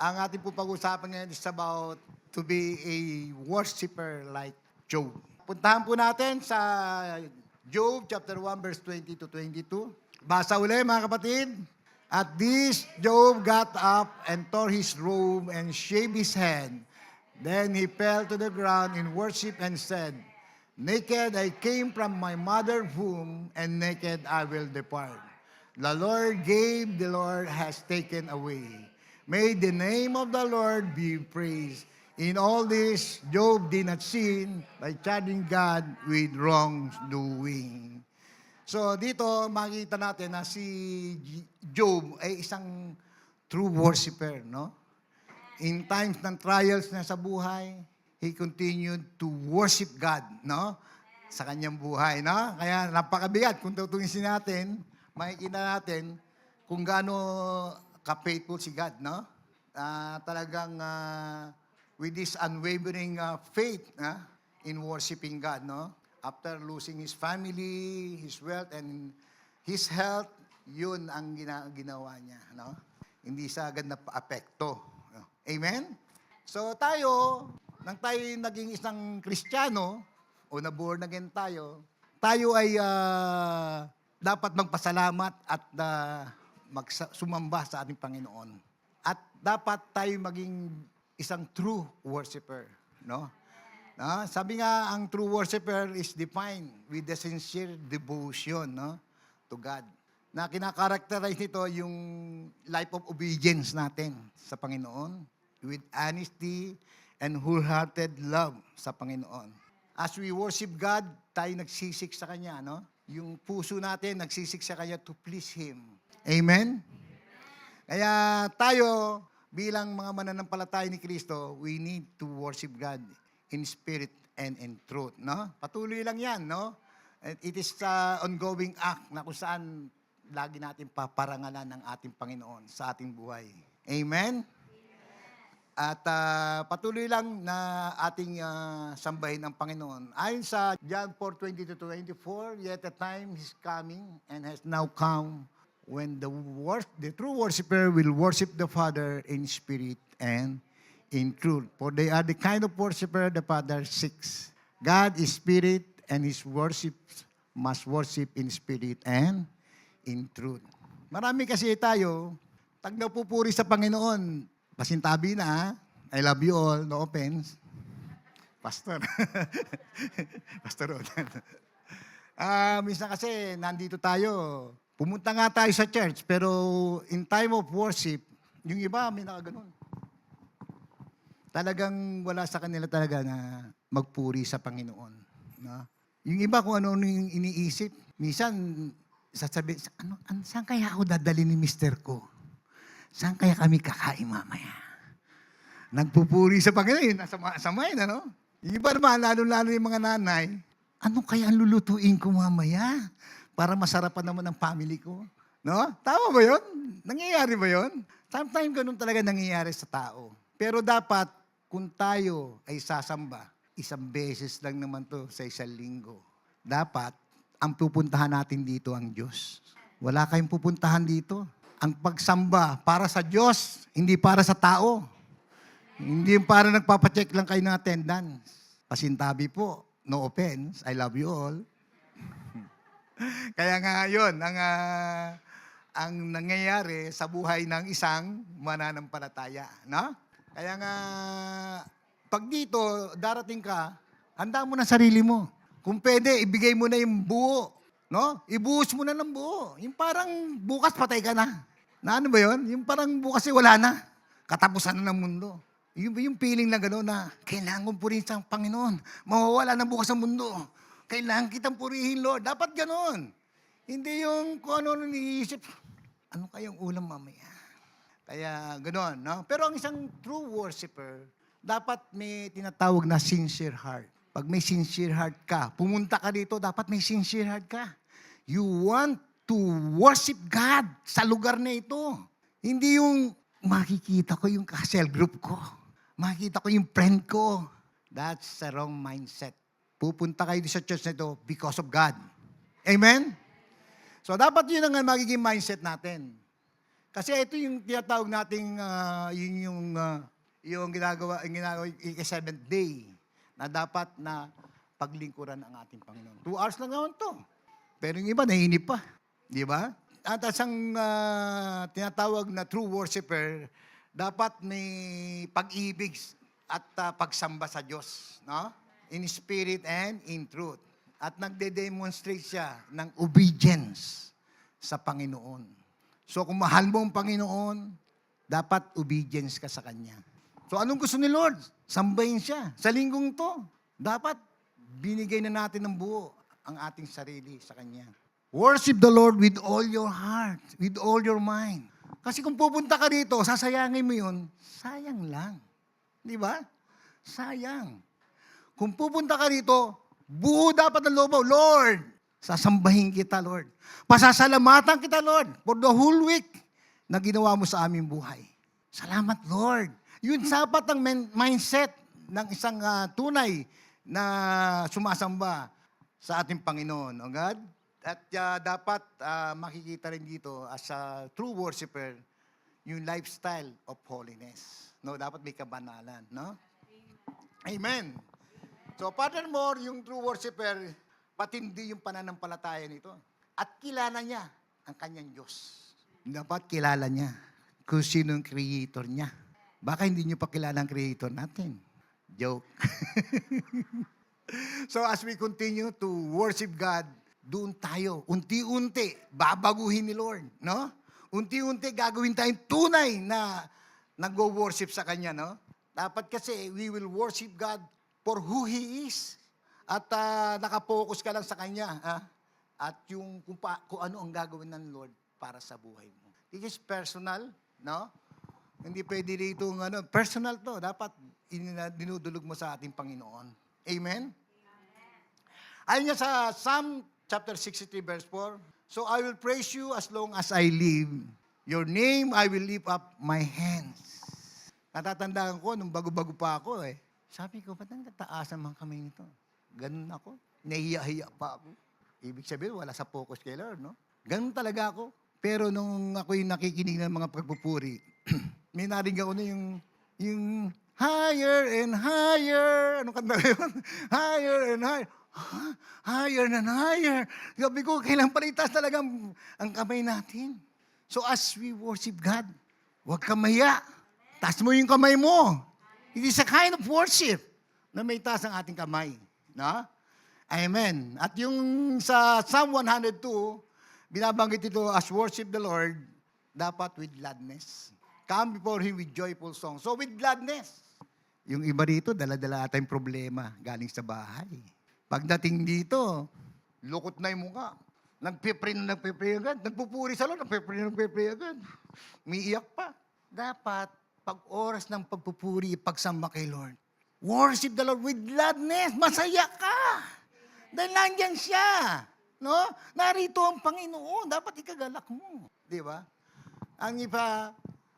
Ang ating po pag-usapan ngayon is about to be a worshiper like Job. Puntahan po natin sa Job chapter 1 verse 20 to 22. Basa uli mga kapatid. At this Job got up and tore his robe and shaved his head. Then he fell to the ground in worship and said, Naked I came from my mother's womb, and naked I will depart. The Lord gave, the Lord has taken away. May the name of the Lord be praised. In all this, Job did not sin by charging God with wrongdoing. So dito makita natin na si Job ay isang true worshiper, no? In times ng trials na sa buhay, he continued to worship God, no? Sa kanyang buhay, no? Kaya napakabigat kung tutunin natin, makikita natin kung gaano ka-faithful si God, no? Talagang with this unwavering faith in worshiping God, no? After losing his family, his wealth, and his health, yun ang ginawa niya, no? Hindi siya agad na pa-apekto. No? Amen? So tayo, nang tayo naging isang Kristiyano, o na-born again tayo, tayo ay dapat magpasalamat at sumamba sa ating Panginoon. At dapat tayo maging isang true worshiper, no? Sabi nga, ang true worshiper is defined with the sincere devotion, no, to God. Na kinakarakterize nito yung life of obedience natin sa Panginoon with honesty and wholehearted love sa Panginoon. As we worship God, tayo nagsisik sa Kanya, no? Yung puso natin nagsisik sa Kanya to please Him. Amen? Kaya tayo, bilang mga mananampalataya ni Kristo, we need to worship God in spirit and in truth, no? Patuloy lang yan, no? It is ongoing act na kung saan lagi natin paparangalan ng ating Panginoon sa ating buhay. Amen? At patuloy lang na ating sambahin ang Panginoon. Ayon sa John 4:20-24, yet a time is coming and has now come when the true worshiper will worship the Father in spirit and in truth. For they are the kind of worshiper the Father seeks. God is spirit, and His worship must worship in spirit and in truth. Marami kasi tayo, tag napupuri sa Panginoon, pasintabi na, ha? I love you all, no offense. Pastor. Pastor Rodan. Minsan kasi, nandito tayo, pumunta nga tayo sa church, pero in time of worship, yung iba, may nakaganon. Talagang wala sa kanila talaga na magpuri sa Panginoon. No? Yung iba kung ano yung iniisip, minsan, sasabi, saan kaya ako dadali ni mister ko? Saan kaya kami kakain mamaya? Nagpupuri sa Panginoon, nasa mind, ano? Yung iba naman, lalo-lalo yung mga nanay, ano kaya ang lulutuin ko mamaya? Para masarapan naman ang family ko. No? Tama ba yun? Nangyayari ba yun? Sometimes ganun talaga nangyayari sa tao. Pero dapat, kung tayo ay sasamba, isang beses lang naman to sa isang linggo. Dapat, ang pupuntahan natin dito ang Diyos. Wala kayong pupuntahan dito. Ang pagsamba para sa Diyos, hindi para sa tao. Hindi yung para nagpapacheck lang kayo ng attendance. Pasintabi po, no offense, I love you all. Kaya nga yun, ang nangyayari sa buhay ng isang mananampalataya. No? Kaya nga, pag dito, darating ka, handa mo na sarili mo. Kung pwede, ibigay mo na yung buo. No? Ibuhos mo na ng buo. Yung parang bukas patay ka na. Na ano ba yun? Yung parang bukas wala na. Katapusan na ng mundo. Yung feeling na gano'n na, kailangan kong purihin sa Panginoon. Mawawala na bukas ang mundo. Kailangan kitang purihin, Lord. Dapat gano'n. Hindi yung kung ano iniisip. Ano kayang ulam mamaya? Kaya gano'n, no? Pero ang isang true worshiper, dapat may tinatawag na sincere heart. Pag may sincere heart ka, pumunta ka dito, dapat may sincere heart ka. You want to worship God sa lugar na ito. Hindi yung makikita ko yung cell group ko. Makikita ko yung friend ko. That's the wrong mindset. Pupunta kayo sa church na ito because of God. Amen? So dapat yun ang magiging mindset natin. Kasi ito yung tinatawag nating yung ginagawa seventh day na dapat na paglingkuran ang ating Panginoon. 2 hours lang naman to. Pero yung iba nahinip pa, di ba? At ang tinatawag na true worshiper, dapat may pag-ibig at pagsamba sa Diyos, no? In spirit and in truth. At nagde-demonstrate siya ng obedience sa Panginoon. So kung mahal mo ang Panginoon, dapat obedience ka sa Kanya. So anong gusto ni Lord? Sambahin siya. Sa linggong to, dapat binigay na natin ng buo ang ating sarili sa Kanya. Worship the Lord with all your heart, with all your mind. Kasi kung pupunta ka dito, sasayangin mo yun, sayang lang. Di ba? Sayang. Kung pupunta ka dito, buo dapat ang loob mo, Lord, sasambahin kita, Lord. Pasasalamatan kita, Lord, for the whole week na ginawa mo sa aming buhay. Salamat, Lord. Yun sapat ang mindset ng isang tunay na sumasamba sa ating Panginoon, O God? At dapat makikita rin dito as a true worshiper, yung lifestyle of holiness. No, dapat may kabanalan, no? Amen. So, furthermore, yung true worshiper, patindi yung pananampalataya nito. At kilala niya ang kanyang Diyos. Dapat kilala niya kung sino yung creator niya. Baka hindi niyo pa kilala ang creator natin. Joke. So, as we continue to worship God, doon tayo, unti-unti, babaguhin ni Lord, no? Unti-unti gagawin tayong tunay na nag-worship sa Kanya, no? Dapat kasi we will worship God for who He is. At nakapokus ka lang sa Kanya. At yung kung ano ang gagawin ng Lord para sa buhay mo. It is personal, no? Hindi pwede dito personal to. Dapat dinudulog mo sa ating Panginoon. Amen? Ayon nga sa Psalm chapter 63 verse 4, so I will praise you as long as I live. Your name I will lift up my hands. Natatandaan ko, nung bago-bago pa ako sabi ko, ba't ang kataasan mga kamay nito? Ganun ako. Nahiya-hiya pa ako. Ibig sabihin, wala sa focus kay Lord, no? Ganun talaga ako. Pero nung ako'y nakikinig ng mga pagpupuri, may narinig ako na yung higher and higher. Anong kanta yun? Higher and higher. Higher and higher. Sabi ko, kailangan palitas talaga ang kamay natin. So as we worship God, huwag ka mahiya. Taas mo yung kamay mo. It is a kind of worship na may taas ang ating kamay. No? Amen. At yung sa Psalm 102, binabanggit ito as worship the Lord, dapat with gladness. Come before Him with joyful song. So with gladness. Yung iba dito, dala-dala ata yung problema galing sa bahay. Pagdating dito, lukot na yung mukha. Nagpipray agad. Nagpupuri sa Lord, nagpipray agad. Umiiyak pa. Dapat, pag oras ng pagpupuri, pagsamba kay Lord, worship the Lord with gladness. Masaya ka. Dahil nandyan siya. No? Narito ang Panginoon. Dapat ikagalak mo. Di ba? Ang iba,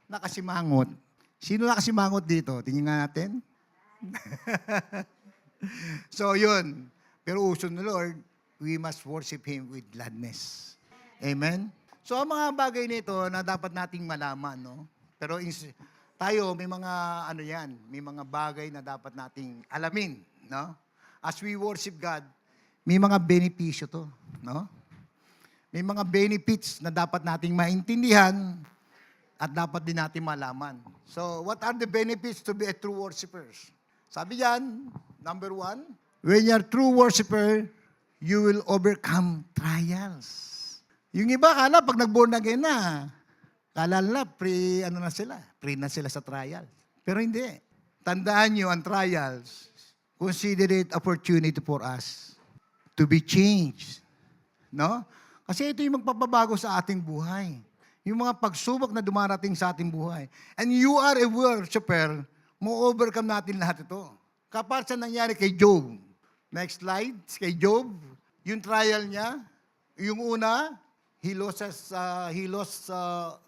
nakasimangot. Sino nakasimangot dito? Tingnan nga natin. So, yun. Pero uso ng Lord, we must worship Him with gladness. Amen? So, ang mga bagay nito na dapat nating malaman, no? Pero tayo, may mga, may mga bagay na dapat nating alamin, no? As we worship God, may mga benepisyo to, no? May mga benefits na dapat nating maintindihan at dapat din natin malaman. So, what are the benefits to be a true worshiper? Sabi yan, number 1, when you're true worshiper, you will overcome trials. Yung iba, kala pag nag-born again na, kala nila, pre na sila sa trial. Pero hindi. Tandaan nyo, ang trials, consider it opportunity for us to be changed. No? Kasi ito yung magpapabago sa ating buhay. Yung mga pagsubok na dumarating sa ating buhay. And you are a worshiper, mo-overcome natin lahat ito. Kapag sa nangyari kay Job. Next slide, kay Job, yung trial niya, yung una, he lost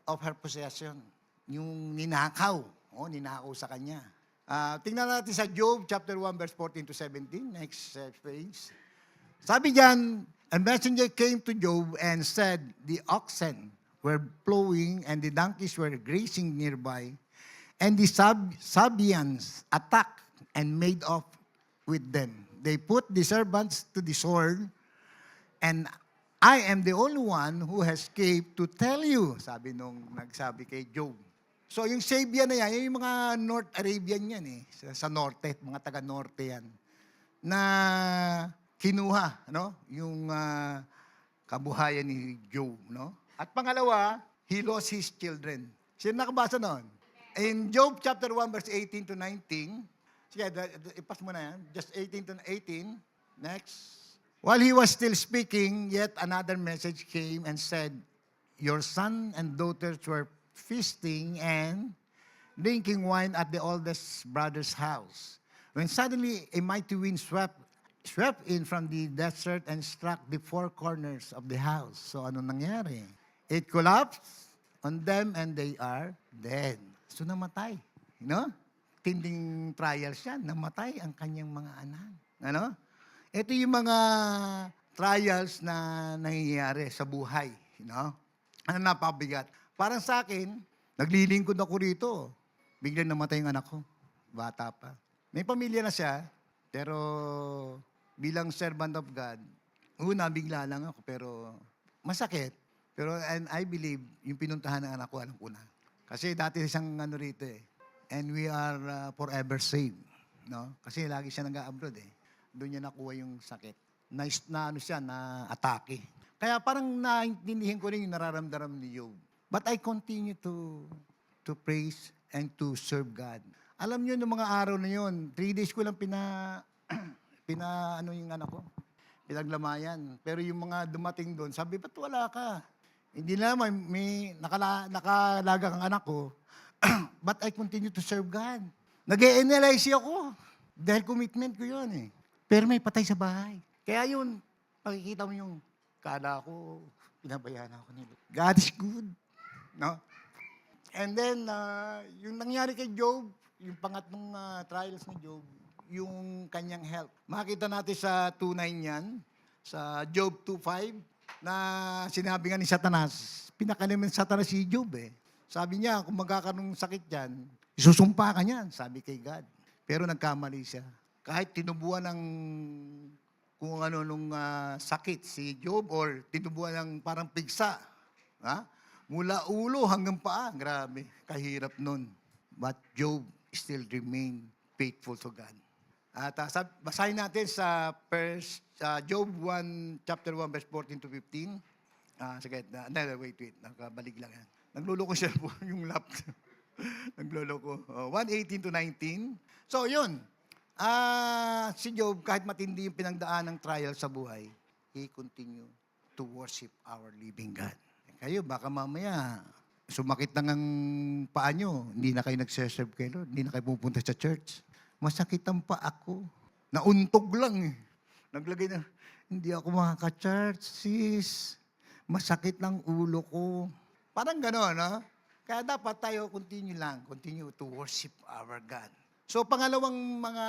of her possession. Yung ninakaw. Ninakaw sa kanya. Tingnan natin sa Job chapter 1 verse 14 to 17. Next page. Sabi diyan, a messenger came to Job and said, the oxen were plowing and the donkeys were grazing nearby. And the Sabians attacked and made off with them. They put the servants to the sword, and I am the only one who has escaped to tell you, sabi nung nagsabi kay Job. So yung Sabian na yan, yung mga North Arabian yan eh, sa norte, mga taga-norte yan, na kinuha, no? Yung kabuhayan ni Job, no? At pangalawa, he lost his children. Sino nakabasa noon? In Job chapter 1 verse 18 to 19, sige, ipas mo na yan, just 18 to 18, next. While he was still speaking, yet another message came and said, your son and daughters were feasting and drinking wine at the oldest brother's house, when suddenly a mighty wind swept in from the desert and struck the four corners of the house. So ano nangyari? It collapsed on them and they are dead. So namatay. No? Tinding trials yan. Namatay ang kanyang mga anak. Ano? Ito yung mga trials na nangyayari sa buhay. No? Ano napabigat? Parang sa akin, naglilingkod ako rito. Biglang namatay yung anak ko. Bata pa. May pamilya na siya, pero bilang servant of God, una, bigla lang ako, pero masakit. Pero and I believe, yung pinuntahan ng anak ko, alam ko na. Kasi dati siyang ano rito eh. And we are forever saved. No? Kasi lagi siya nag-abroad eh. Doon niya nakuha yung sakit. Na ano siya, na atake. Kaya parang naintindihan ko rin yung nararamdaman ni Job. But I continue to praise and to serve God. Alam niyo, noong mga araw na yun, 3 days ko lang ano yung anak ko, pinaglamayan. Pero yung mga dumating doon, sabi, ba't wala ka? Hindi naman, may nakalaga kang anak ko, but I continue to serve God. Nag-e-NLIC ako. Dahil commitment ko yun eh. Pero may patay sa bahay. Kaya yun, makikita mo yung kala ko, pinabayaan ako nila. God is good. No? And then, yung nangyari kay Job, yung pangatlong trials ni Job, yung kanyang health. Makita natin sa 2:9 yan, sa Job 2:5, na sinabi nga ni Satanas, pinakalim ng Satanas si Job eh. Sabi niya, kung magkakaroon ng sakit yan, isusumpa ka niyan, sabi kay God. Pero nagkamali siya. Kahit tinubuan ng kung ano nung sakit si Job or tinubuan ng parang pigsa, ha? Mula ulo hanggang paa, grabe, kahirap nun. But Job still remained faithful to God. At basahin natin sa Job 1, chapter 1, verse 14 to 15. Sige, wait, nakabalik lang yan. Nagluloko siya po yung laptop. Nagluloko. 1:18 to 19. So, yun. Si Job, kahit matindi yung pinagdaan ng trial sa buhay, he continue to worship our living God. Kayo, baka mamaya, sumakit lang ang paa nyo, hindi na kayo nagseserve kay Lord, hindi na kayo pupunta sa church. Masakit ang paa ko. Nauntog lang eh. Naglagay na, hindi ako makaka-church, sis. Masakit lang ulo ko. Parang gano'n, no? Kaya dapat tayo continue to worship our God. So, pangalawang mga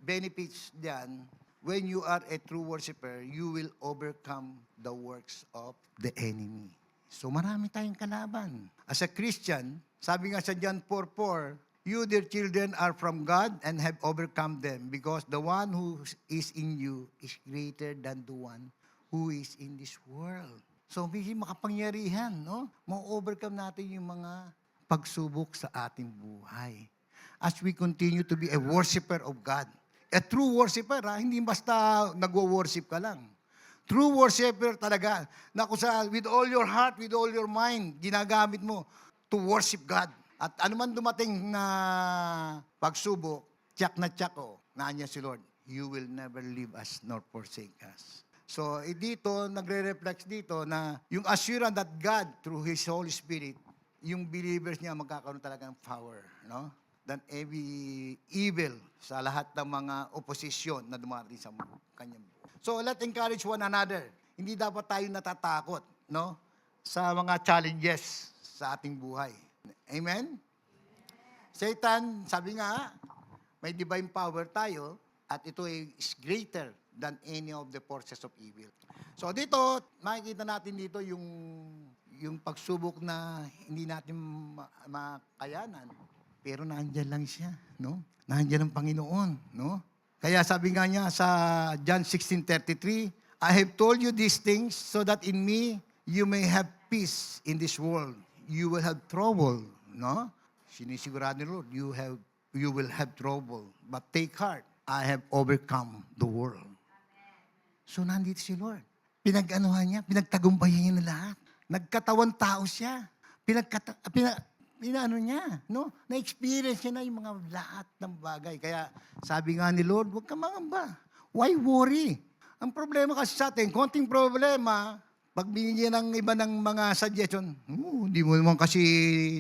benefits diyan, when you are a true worshiper, you will overcome the works of the enemy. So, marami tayong kalaban. As a Christian, sabi nga sa John 4:4, you, dear children, are from God and have overcome them because the one who is in you is greater than the one who is in this world. So, may makapangyarihan, no? Ma-overcome natin yung mga pagsubok sa ating buhay. As we continue to be a worshiper of God. A true worshiper, hindi basta nagwo-worship ka lang. True worshiper talaga, na kung with all your heart, with all your mind, ginagamit mo to worship God. At anuman dumating na pagsubok, tiyak na tiyak nandiyan si Lord. You will never leave us nor forsake us. So, dito, nagre-reflect dito na yung assurance that God, through His Holy Spirit, yung believers niya magkakaroon talaga ng power, no? Than every evil sa lahat ng mga oposisyon na dumarating sa kanyang buhay. So, let's encourage one another. Hindi dapat tayo natatakot, no? Sa mga challenges sa ating buhay. Amen? Satan, sabi nga, may divine power tayo at ito is greater than any of the forces of evil. So dito, makikita natin dito yung yung pagsubok na hindi natin makayanan, pero nandiyan lang siya, no? Nandiyan ang Panginoon, no? Kaya sabi nga niya sa John 16:33, I have told you these things so that in me you may have peace in this world. You will have trouble, no? Sinisigurado ni Lord, you will have trouble. But take heart, I have overcome the world. So nandito si Lord. Pinag-anuhan niya, pinagtagumpayan niya na lahat. Nagkatawan tao siya. Pinaano niya, no? Na-experience niya na yung mga lahat ng bagay. Kaya sabi nga ni Lord, huwag ka mangamba. Why worry? Ang problema kasi sa atin, konting problema, pag binigyan ng iba ng mga suggestion, hindi mo naman kasi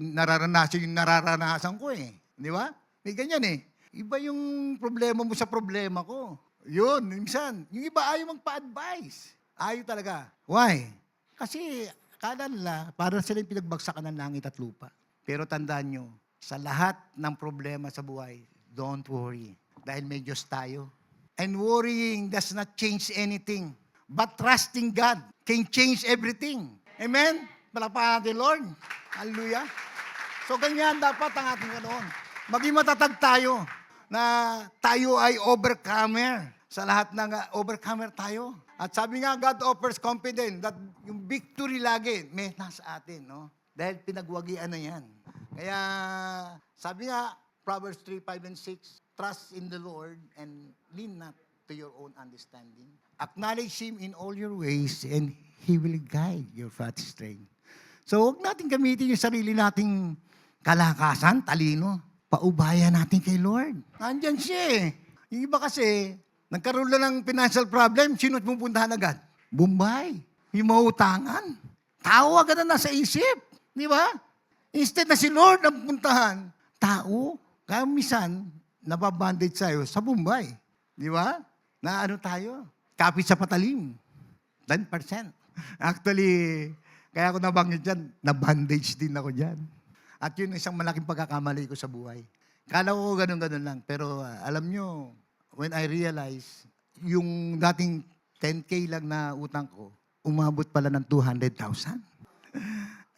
nararanasan yung nararanasan ko eh. Di ba? May ganyan eh. Iba yung problema mo sa problema ko. Yun, minsan. Yung iba ayaw magpa-advise. Ayaw talaga. Why? Kasi akala nila, parang sila yung pinagbagsakan ng langit at lupa. Pero tandaan nyo, sa lahat ng problema sa buhay, don't worry. Dahil may Diyos tayo. And worrying does not change anything. But trusting God can change everything. Amen? Palakpakan natin, Lord. Hallelujah. So ganyan dapat ang ating ganoon. Maging matatag tayo na tayo ay overcomer. Sa lahat ng overcomer tayo. At sabi nga, God offers confidence that yung victory lagi may nasa atin, no? Dahil pinagwagian na yan. Kaya, sabi nga, Proverbs 3:5 and 6, trust in the Lord and lean not to your own understanding. Acknowledge Him in all your ways and He will guide your path straight. So, huwag natin gamitin yung sarili nating kalakasan, talino. Paubayan natin kay Lord. Nandyan siya eh. Yung iba kasi, nagkaroon lang ng financial problem, sino't pupuntahan agad? Bombay. Yung mautangan. Tao agad na nasa isip. Di ba? Instead na si Lord ang puntahan, tao. Kaya minsan, nababandage sa'yo sa Bombay. Di ba? Na ano tayo? Kapit sa patalim. 10%. Actually, kaya ako nabanggit dyan, nabandage din ako dyan. At yun isang malaking pagkakamali ko sa buhay. Kala ko ganun-ganun lang. Pero alam nyo, when I realized, yung dating 10K lang na utang ko, umabot pala ng 200,000.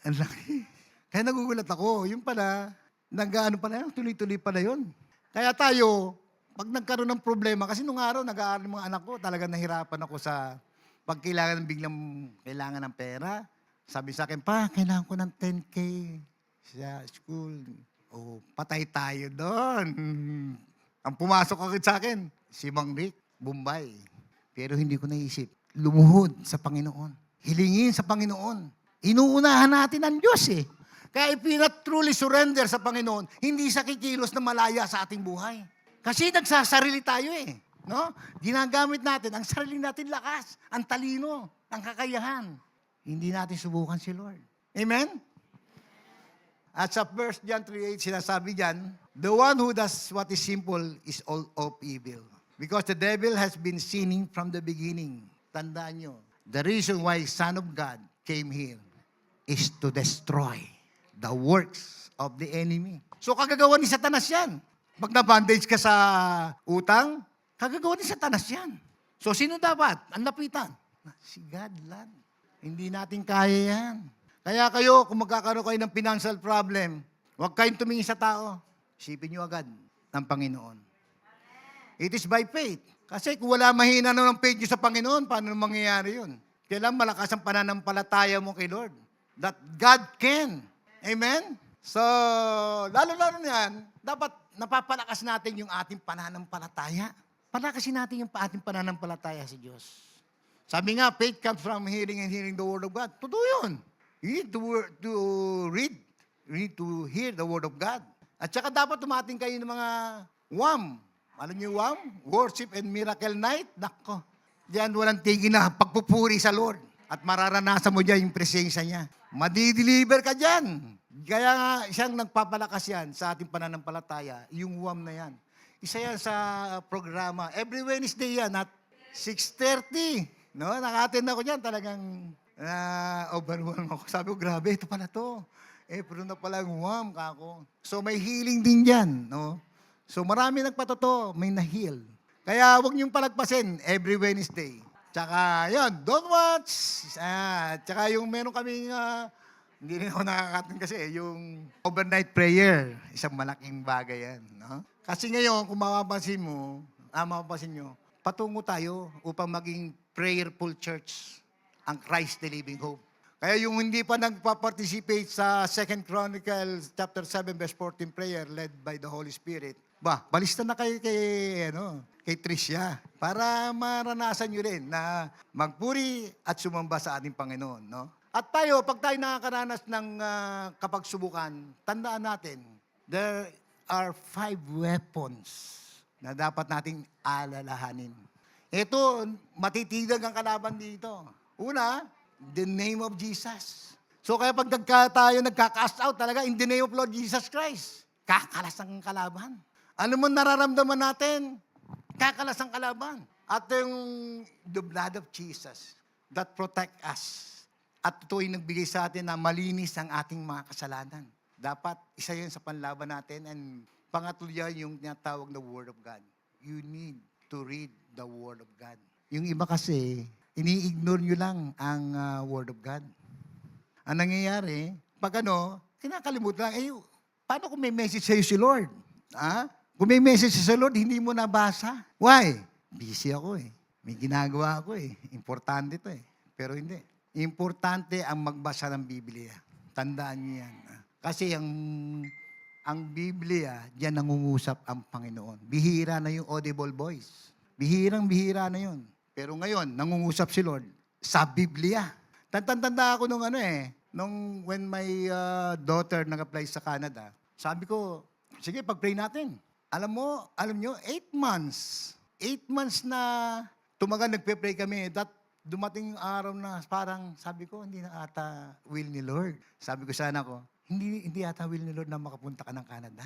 Ang laki. Kaya nagugulat ako. Yung pala, nag-ano pala yun, tuloy-tuloy pala yun. Kaya tayo, pag nagkaroon ng problema, kasi nung araw, nag-aaral mga anak ko, talagang nahirapan ako sa pag biglang kailangan ng pera. Sabi sa akin, pa, kailangan ko ng 10K sa school. Oh, patay tayo doon. Ang pumasok agad sa akin, si Mang Rick, Bombay. Pero hindi ko naisip, lumuhod sa Panginoon. Hilingin sa Panginoon. Inuunahan natin ang Diyos eh. Kaya if we not truly surrender sa Panginoon, hindi sa kikilos na malaya sa ating buhay. Kasi nagsasarili tayo eh. No? Ginagamit natin ang sarili natin lakas, ang talino, ang kakayahan. Hindi natin subukan si Lord. Amen? At sa 1 John 3:8, sinasabi diyan, the one who does what is simple is all of evil. Because the devil has been sinning from the beginning. Tandaan nyo, the reason why Son of God came here is to destroy the works of the enemy. So kagagawa ni Satanas yan. Pag na-bandage ka sa utang, kagagawa ni Satanas yan. So sino dapat? Ang lapitan. Si God lang. Hindi natin kaya yan. Kaya kayo, kung magkakaroon kayo ng financial problem, huwag kayong tumingin sa tao. Isipin nyo agad ng Panginoon. It is by faith. Kasi kung wala mahina ng faith nyo sa Panginoon, paano mangyayari yun? Kailangan malakas ang pananampalataya mo kay Lord. That God can. Amen? So, lalo-lalo yan, dapat napapalakas natin yung ating pananampalataya. Palakasin natin yung ating pananampalataya sa Diyos. Sabi nga, faith comes from hearing and hearing the Word of God. Totoo yun. You need to read. You need to hear the Word of God. At saka dapat tumating kayo ng mga WAM. Alam niyo WAM? Worship and Miracle Night. Nako. Diyan walang tigil na pagpupuri sa Lord. At mararanasan mo diyan yung presensya niya. Madideliver ka diyan. Kaya nga siyang nagpapalakas yan sa ating pananampalataya, yung WAM na yan. Isa yan sa programa. Every Wednesday yan at 6:30. No? Naka-attend ako diyan. Talagang overwhelmed ako. Sabi ko, grabe, ito pala to. Pero na pala yung WAM kako. So may healing din diyan, no? So marami nagpatotoo, may na-heal. Kaya huwag niyong palagpasin every Wednesday. Tsaka, yun, don't watch. Tsaka yung meron kaming Hindi rin ako nakakataon kasi yung overnight prayer, isang malaking bagay yan. No? Kasi ngayon, kung mapapansin nyo, patungo tayo upang maging prayerful church, ang Christ the Living Hope. Kaya yung hindi pa nagpa-participate sa 2 Chronicles chapter 7 verse 14 prayer led by the Holy Spirit, balista na kayo kay Tricia para maranasan nyo rin na magpuri at sumamba sa ating Panginoon. No? At tayo, pag tayo nakakaranas ng kapagsubukan, tandaan natin, there are 5 weapons na dapat nating alalahanin. Ito, matitidag ang kalaban dito. Una, the name of Jesus. So kaya pag tayo nagka-cast out talaga, in the name of Lord Jesus Christ, kakalas ang kalaban. Ano mo nararamdaman natin? Kakalas ang kalaban. At yung the blood of Jesus that protect us. At ito ay nagbigay sa atin na malinis ang ating mga kasalanan. Dapat isa yun sa panlaban natin. And pangatlo yan yung tinatawag na Word of God. You need to read the Word of God. Yung iba kasi, ini-ignore nyo lang ang Word of God. Ang nangyayari, pag kinakalimutan lang, paano kung may message sa'yo si Lord? Kung may message sa Lord, hindi mo nabasa. Why? Busy ako May ginagawa ako Importante to Pero hindi. Importante ang magbasa ng Biblia. Tandaan niyo yan. Kasi ang Biblia, diyan nangungusap ang Panginoon. Bihira na yung audible voice. Bihirang-bihira na yun. Pero ngayon, nangungusap si Lord sa Biblia. Tanda ako nung when my daughter nag-apply sa Canada, sabi ko, sige, pag-pray natin. Alam nyo, 8 months. 8 months na tumagal, nagpe-pray kami. Dumating yung araw na parang sabi ko, hindi na ata will ni Lord. Sabi ko sana ko, hindi ata will ni Lord na makapunta ka ng Canada.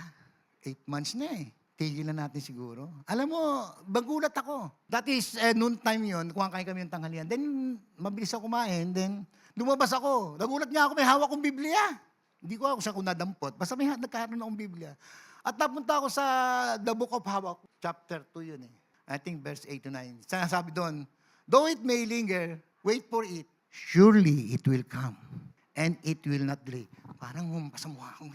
8 months na Tigil na natin siguro. Alam mo, bagulat ako. That is, noon time yun, kumakain kami ng tanghalian. Then, mabilis ako kumain. Then, lumabas ako. Nagulat nga ako, may hawak kong Biblia. Hindi ko ako saan kung nadampot. Basta may nagkaroon akong Biblia. At napunta ako sa the book of Habakkuk, chapter 2 yun I think verse 8 to 9. Sabi doon, though it may linger, wait for it. Surely it will come. And it will not delay. Parang humpa sa mukha ko.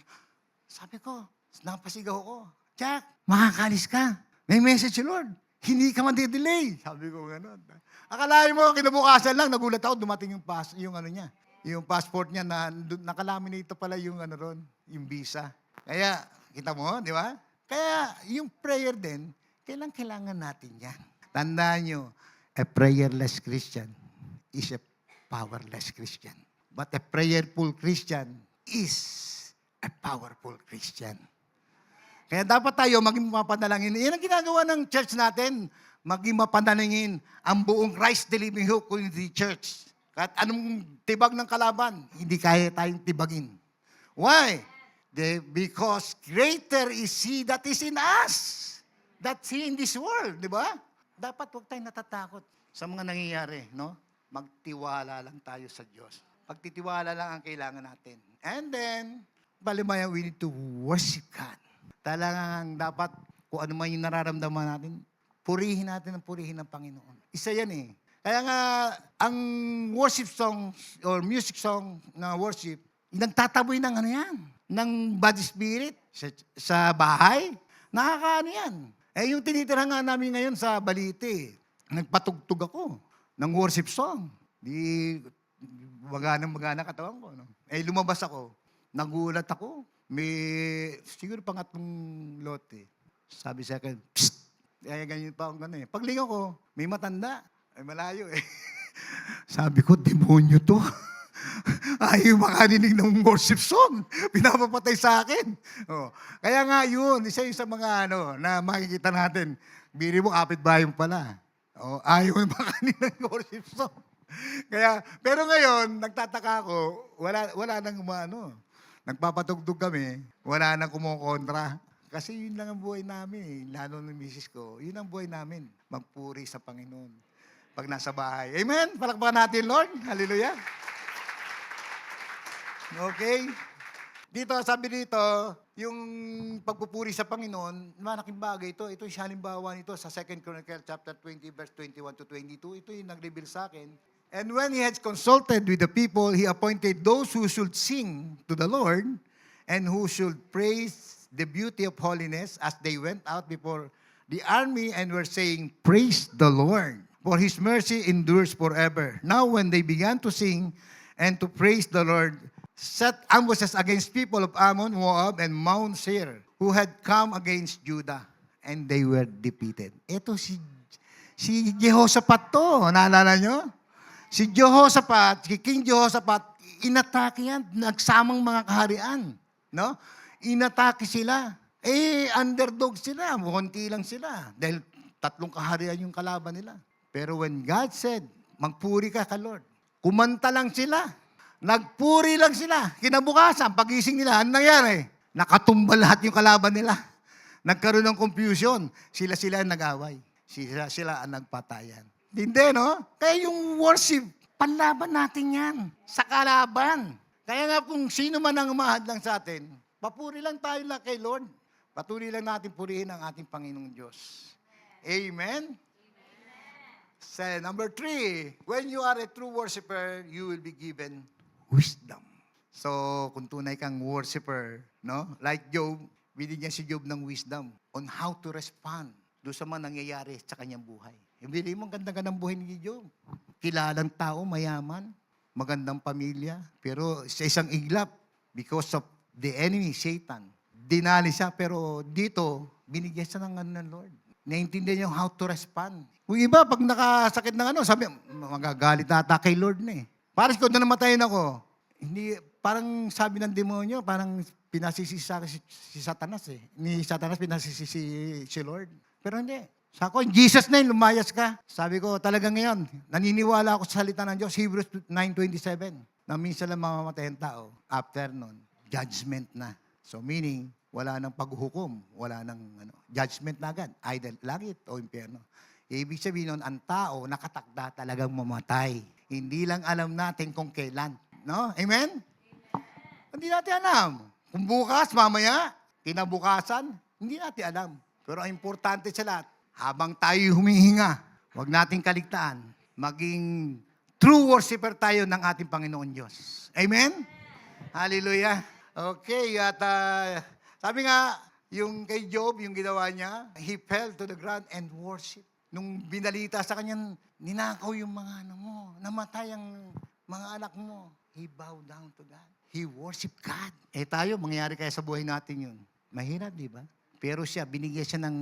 Sabi ko, napasigaw ko. Jack, makakalis ka. May message si Lord. Hindi ka madidelay. Sabi ko gano'n. Akalain mo, kinabukasan lang, nagulat ako, dumating yung passport niya na nakalaminate pala yung yung visa. Kaya, kita mo, di ba? Kaya, yung prayer din, kailangan natin yan. Tandaan nyo, a prayerless Christian is a powerless Christian. But a prayerful Christian is a powerful Christian. Kaya dapat tayo maging mapanalangin. Yan ang ginagawa ng church natin. Maging mapanalangin ang buong Christ the Living Hope Community Church. Kahit anong tibag ng kalaban, hindi kaya tayong tibagin. Why? Because greater is He that is in us. That's He in this world, di ba? Dapat huwag tayong natatakot sa mga nangyayari, no? Magtiwala lang tayo sa Diyos. Pagtitiwala lang ang kailangan natin. And then, balimayan, we need to worship God. Talagang dapat, kung ano man yung nararamdaman natin, purihin natin ang purihin ng Panginoon. Isa yan Kaya nga, ang worship song or music song na worship, nagtataboy ng ng body spirit sa bahay. Nakakaano yan. Yung tinitira nga namin ngayon sa Balite, nagpatugtog ako ng worship song. Magana katawan ko. No? Lumabas ako. Nagulat ako. Siguro pangatlong lote. Sabi sa akin, psst! Ganyan pa akong gano'n Paglingaw ko, may matanda. Malayo Sabi ko, demonyo to. Ayaw makaninig ng worship song. Pinapapatay sa akin. Kaya nga yun, isa yung sa mga na makikita natin. Biri mo, kapitbahay mo pala. Ayaw makaninig ng worship song. Pero ngayon, nagtataka ako, wala nang nagpapatugtog kami, wala nang kumukontra. Kasi yun lang ang buhay namin lalo ng misis ko. Yun ang buhay namin, magpuri sa Panginoon. Pag nasa bahay. Amen? Palakpakan natin, Lord. Hallelujah. Okay? Sabi dito, yung pagpupuri sa Panginoon, malaking bagay ito. Ito yung halimbawa nito sa 2 Chronicles chapter 20, verse 21 to 22. Ito yung nag-reveal sa akin. And when he had consulted with the people, he appointed those who should sing to the Lord and who should praise the beauty of holiness as they went out before the army and were saying, "Praise the Lord, for his mercy endures forever." Now when they began to sing and to praise the Lord, set ambushes against people of Ammon, Moab, and Mount Seir, who had come against Judah, and they were defeated. Ito si Jehoshaphat to, naalala nyo? Si Jehoshaphat, si King Jehoshaphat, inatake yan, nagsamang mga kaharian. No? Inatake sila. Underdog sila, konti lang sila. Dahil 3 kaharian yung kalaban nila. Pero when God said, magpuri ka ka Lord, kumanta lang sila. Nagpuri lang sila. Kinabukasan, pagising nila, ano nangyari? Nakatumba lahat yung kalaban nila. Nagkaroon ng confusion. Sila ang nag-away. Sila ang nagpatayan. Hindi, no? Kaya yung worship, panlaban natin yan. Sa kalaban. Kaya nga kung sino man ang umahad lang sa atin, papuri lang tayo lang kay Lord. Patuloy lang natin purihin ang ating Panginoong Diyos. Amen? So, number 3, when you are a true worshiper, you will be given wisdom. So, kung tunay kang worshiper, no? Like Job, binigyan si Job ng wisdom on how to respond doon sa mga nangyayari sa kanyang buhay. Ibili mo, ganda-gandang buhay ni Job. Kilalang tao, mayaman, magandang pamilya, pero sa isang iglap, because of the enemy, Satan, dinali siya, pero dito, binigyan siya ng ano ng Lord. Naintindihan niya how to respond. Kung iba, pag nakasakit ng ano, sabi, magagalit ata kay Lord na eh. Parang kung namatayin ako, hindi, parang sabi ng demonyo, parang pinasisi sa si Satanas eh. Ni Satanas pinasisi si Lord. Pero hindi. Sa ako, in Jesus name, lumayas ka. Sabi ko, talagang ngayon, naniniwala ako sa salita ng Diyos, Hebrews 9:27, na minsan lang mamamatay ang tao. After nun, judgment na. So meaning, wala nang paghuhukom, wala nang judgment na agad. Either langit o impyerno. Ibig sabihin nun, ang tao nakatakda talagang mamatay. Hindi lang alam natin kung kailan. No? Amen? Hindi natin alam. Kung bukas, mamaya, kinabukasan, hindi natin alam. Pero ang importante sa lahat, habang tayo humihinga, huwag nating kaligtaan, maging true worshiper tayo ng ating Panginoon Diyos. Amen? Hallelujah. Okay, at sabi nga, yung kay Job, yung ginawa niya, he fell to the ground and worship. Nung binalita sa kanya, ninakaw yung mga ano mo, namatay ang mga anak mo. He bowed down to God. He worshiped God. Tayo, mangyayari kaya sa buhay natin yun. Mahirap, di ba? Pero siya, binigyan siya ng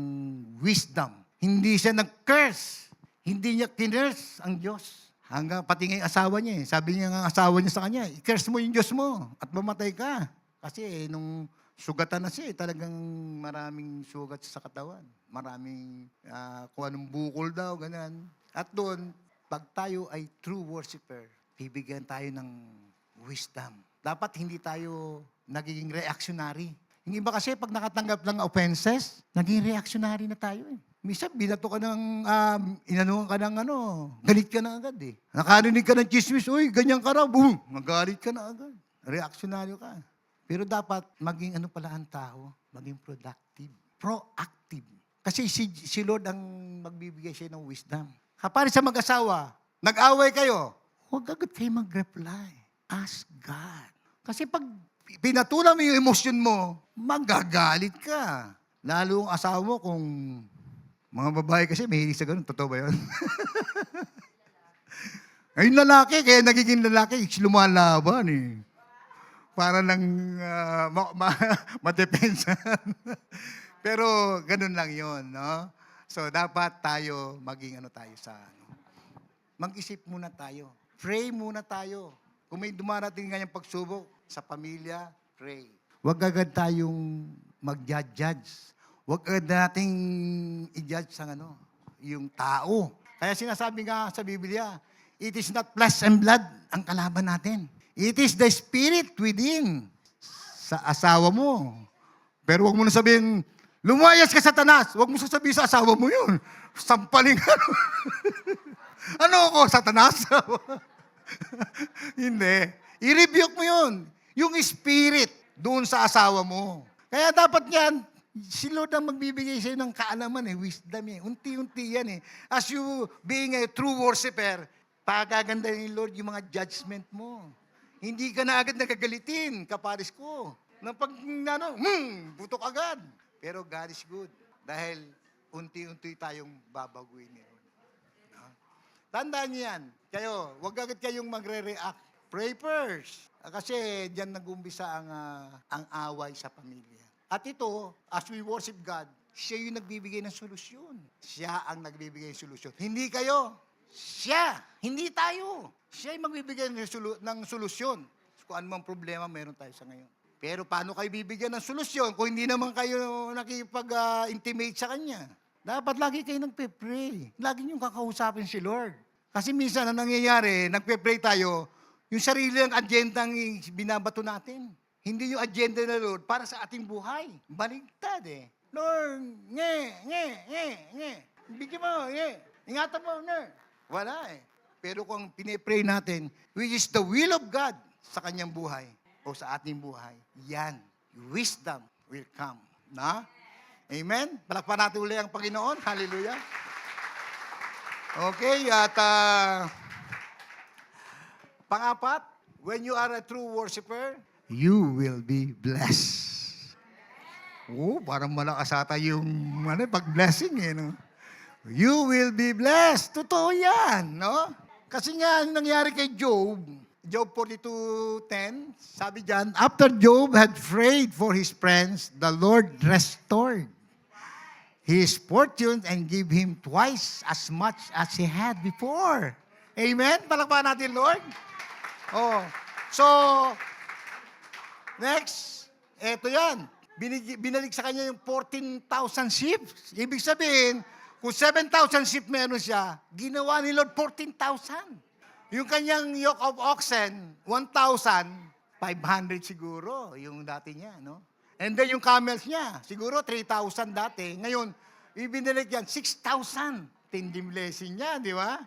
wisdom. Hindi siya nag-curse. Hindi niya kinurse ang Diyos. Hanggang pati nga yung asawa niya. Sabi niya nga asawa niya sa kanya, i-curse mo yung Diyos mo at mamatay ka. Kasi nung sugatan na siya, talagang maraming sugat sa katawan. Maraming kung anong bukol daw, ganyan. At doon, pag tayo ay true worshiper, bibigyan tayo ng wisdom. Dapat hindi tayo nagiging reactionary. Yung iba kasi pag nakatanggap ng offenses, naging reactionary na tayo eh. Minsan, binato ka ng, inanuhan ka ng galit ka na agad eh. Nakarinig ka ng chismis, uy, ganyan ka raw, boom, magalit ka na agad. Reaksyonaryo ka. Pero dapat maging pala ang tao, maging productive, proactive. Kasi si Lord ang magbibigay siya ng wisdom. Kapag sa mag-asawa, nag-away kayo, huwag agad kayo mag-reply. Ask God. Kasi pag pinatulan mo yung emosyon mo, magagalit ka. Lalo ang asawa mo kung mga babae kasi mahilig sa ganun. Totoo ba yun? Ay, lalaki, kaya nagiging lalaki, lumalaban eh. Para lang madepensan. Pero ganun lang yun, no? So, dapat tayo maging tayo sa mag-isip muna tayo. Pray muna tayo. Kung may dumarating ngayong pagsubok sa pamilya, pray. Huwag agad tayong mag-judge. Huwag agad nating i-judge sa yung tao. Kaya sinasabi nga sa Biblia, it is not flesh and blood ang kalaban natin. It is the spirit within sa asawa mo. Pero huwag mo na sabihin, lumayas ka Satanas. Huwag mo sasabihin sa asawa mo yun. Sampaling ano ako, Satanas? Hindi. I-rebuke mo yun. Yung spirit doon sa asawa mo. Kaya dapat yan, si Lord ang magbibigay sa'yo ng kaalaman wisdom Unti-unti yan As you being a true worshiper, Pagaganda ni Lord yung mga judgment mo. Hindi ka na agad nagagalitin, kaparis ko. Na pag, butok agad. Pero God is good. Dahil unti-unti tayong babaguhin ni Lord. No? Tandaan niyo yan. Kayo, huwag agad kayong magre-react. Pray first. Kasi diyan nag-umpisa ang away sa pamilya. At ito, as we worship God, siya yung nagbibigay ng solusyon. Siya ang nagbibigay ng solusyon. Hindi kayo. Siya. Hindi tayo. Siya yung magbibigay ng solusyon. Kung anumang problema meron tayo sa ngayon. Pero paano kayo bibigyan ng solusyon kung hindi naman kayo nakipag-intimate sa Kanya? Dapat lagi kayo nagpe-pray. Lagi niyong kakausapin si Lord. Kasi minsan ang nangyayari, nagpe-pray tayo, yung sarili ang agenda ang binabato natin. Hindi yung agenda na Lord para sa ating buhay. Baligtad eh. Lord, bigyan mo, ingatan mo, wala eh. Pero kung pinipray natin, which is the will of God sa kanyang buhay o sa ating buhay, yan, wisdom will come. Na? Amen? Palakpan natin uli ang Panginoon. Hallelujah. Okay, at pang-apat, when you are a true worshiper, you will be blessed. Oh, parang malakas ata yung pag-blessing eh, no? You will be blessed. Totoo yan, no? Kasi nga, nangyari kay Job, Job 42:10, sabi diyan, after Job had prayed for his friends, the Lord restored his fortune and gave him twice as much as he had before. Amen? Palakpakan natin, Lord. Oh. So, next, eto yan. Binalik sa kanya yung 14,000 sheep. Ibig sabihin, kung 7,000 sheep meron siya, ginawa ni Lord 14,000. Yung kanyang yoke of oxen, 1,500 siguro, yung dati niya, no? And then yung camels niya, siguro 3,000 dati. Ngayon, ibinalik yan, 6,000. Tinding blessing niya, di ba?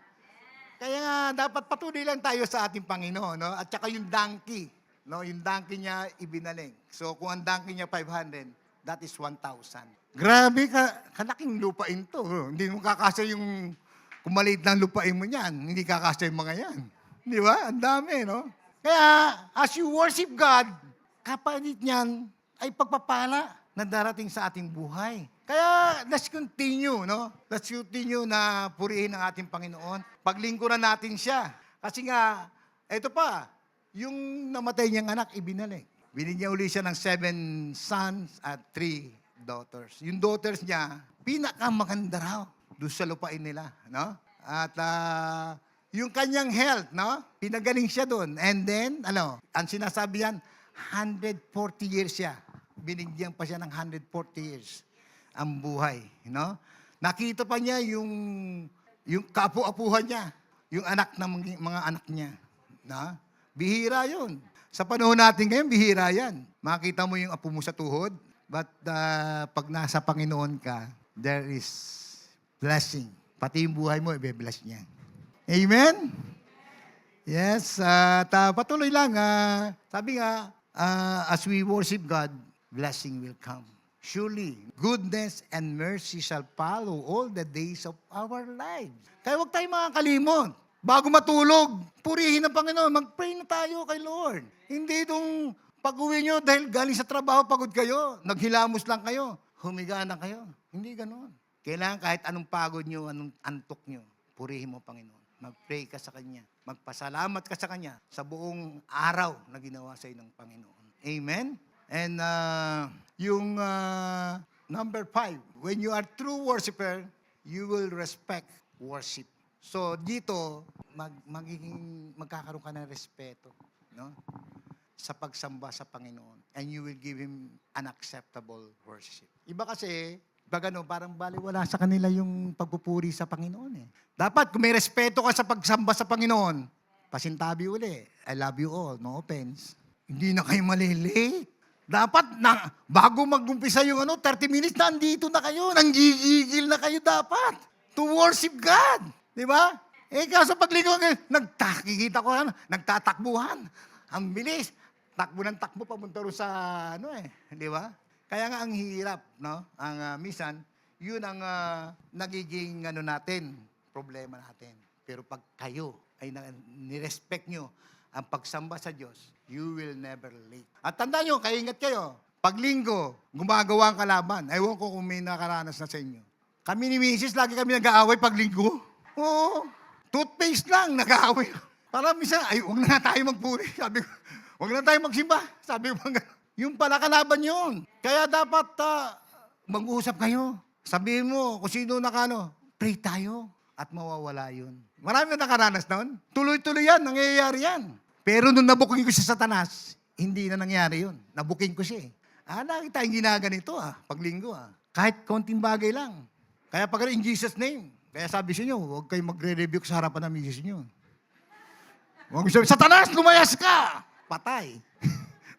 Kaya nga, dapat patuloy lang tayo sa ating Panginoon, no? At saka yung donkey, no? Yung donkey niya, ibinalik. So, kung ang donkey niya 500, that is 1,000. Grabe, kalaking lupain to. Hindi mo kakasa yung, kung maliit ng lupain mo niyan, hindi kakasa yung mga yan. Di ba? Ang dami, no? Kaya, as you worship God, kapalit niyan ay pagpapala na darating sa ating buhay. Kaya, let's continue, no? Let's continue na purihin ang ating Panginoon. Paglingkuran natin siya. Kasi nga, ito pa, yung namatay niyang anak, ibinalik. Binigyan uli siya ng 7 sons at 3 daughters. Yung daughters niya, pinakamaganda raw doon sa lupain nila, no? At yung kanyang health, no? Pinagaling siya doon. And then, ang sinasabi yan, 140 years siya. Binigyan pa siya ng 140 years ang buhay, no? Nakita pa niya yung kapu-apuhan niya, yung anak ng mga anak niya, no? Bihira yun. Sa panahon natin ngayon, bihira yan. Makita mo yung apo mo sa tuhod, but pag nasa Panginoon ka, there is blessing. Pati yung buhay mo, i-bless niya. Amen? Yes, patuloy lang. Sabi nga, as we worship God, blessing will come. Surely, goodness and mercy shall follow all the days of our lives. Kaya huwag tayong makakalimot. Bago matulog, purihin ang Panginoon. Mag-pray na tayo kay Lord. Hindi itong pag-uwi nyo dahil galing sa trabaho, pagod kayo. Naghilamos lang kayo. Humiga na kayo. Hindi ganoon. Kailangan kahit anong pagod nyo, anong antok nyo, purihin mo, Panginoon. Mag-pray ka sa Kanya. Magpasalamat ka sa Kanya sa buong araw na ginawa sa ng Panginoon. Amen? And yung number 5, when you are true worshiper, you will respect worship. So dito, magkakaroon ka ng respeto, no? Sa pagsamba sa Panginoon. And you will give Him an acceptable worship. Iba kasi, parang baliwala sa kanila yung pagpupuri sa Panginoon eh. Dapat, kung may respeto ka sa pagsamba sa Panginoon, pasintabi uli, I love you all, no offense. Hindi na kayo malilate. Dapat, bago mag-umpisa yung 30 minutes, nandito na kayo, nanggigigil na kayo dapat. To worship God. Di ba? Kaso paglingkod, nagkikita ko, nagtatakbuhan. Ang bilis. Takbo ng takbo, pamunta rin sa, di ba? Kaya nga ang hirap, no? Ang minsan, yun ang nagiging natin, problema natin. Pero pag kayo ay nirespect nyo ang pagsamba sa Diyos, you will never late. At tandaan nyo, kaingat kayo, pag linggo, gumagawa ang kalaban. Ewan ko kung may nakaranas na sa inyo. Kami ni Mrs. lagi kami nag-aaway pag linggo. Oo, toothpaste lang, nag-aaway. Parang minsan, ay, huwag na nga tayo magpuri. Sabi ko, huwag na tayo magsimba. Sabi ko, yung pala kalaban yun. Kaya dapat mag-uusap kayo. Sabihin mo, kung sino nakano, pray tayo at mawawala yun. Marami na nakaranas noon. Tuloy-tuloy yan, nangyayari yan. Pero nung nabuking ko si Satanas, hindi na nangyari yun. Nabuking ko siya eh. Nakita yung ginaganito paglinggo Kahit konting bagay lang. Kaya pag in Jesus' name. Kaya sabi sa inyo, huwag kayong magre-rebuke sa harapan ng misis nyo. Huwag sabi, Satanas, lumayas ka! Patay.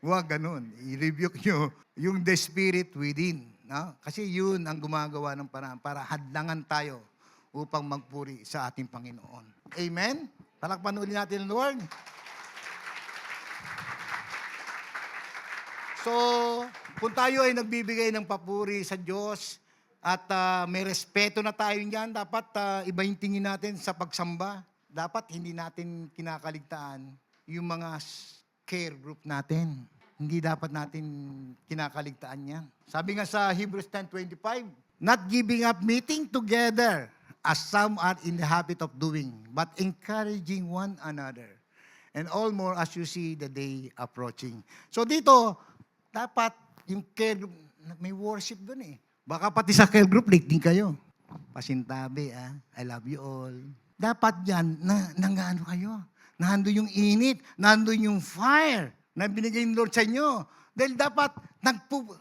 Huwag ganun. I-rebuke nyo yung the spirit within. No? Kasi yun ang gumagawa ng paraan para hadlangan tayo upang magpuri sa ating Panginoon. Amen? Palakpan ulit natin ang Lord. So, kung tayo ay nagbibigay ng papuri sa Diyos at may respeto na tayo niyan, dapat iba yung tingin natin sa pagsamba. Dapat hindi natin kinakaligtaan yung mga care group natin. Hindi dapat natin kinakaligtaan yan. Sabi nga sa Hebrews 10:25, not giving up meeting together as some are in the habit of doing, but encouraging one another. And all more as you see the day approaching. So dito, dapat yung care group, may worship doon eh. Baka pati sa care group, late din kayo. Pasintabi, I love you all. Dapat yan, nangano kayo. Nandun yung init, nandun yung fire na binigay ng Lord sa inyo. Dahil dapat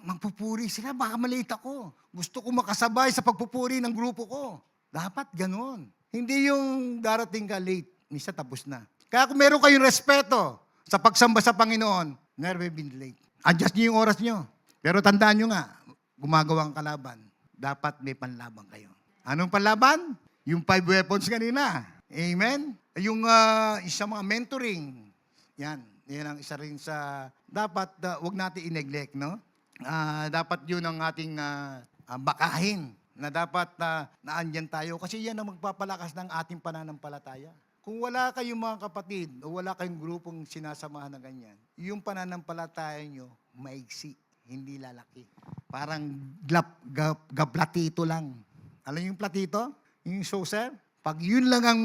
magpupuri sila, baka maliit ako. Gusto ko makasabay sa pagpupuri ng grupo ko. Dapat ganun. Hindi yung darating ka late, misa tapos na. Kaya kung meron kayong respeto sa pagsamba sa Panginoon, never been late. Adjust nyo yung oras nyo. Pero tandaan nyo nga, gumagawang kalaban, dapat may panlaban kayo. Anong panlaban? Yung 5 weapons kanina. Amen? Yung isa mga mentoring. Yan ang isa rin sa, dapat wag natin i-neglect, no? Dapat yun ang ating bakahin na dapat naandyan tayo kasi yan ang magpapalakas ng ating pananampalataya. Kung wala kayong mga kapatid o wala kayong grupong sinasamahan na ganyan, yung pananampalataya nyo, maigsi, hindi lalaki. Parang gaplatito lang. Alam yung platito? Yung saucer? Pag yun lang ang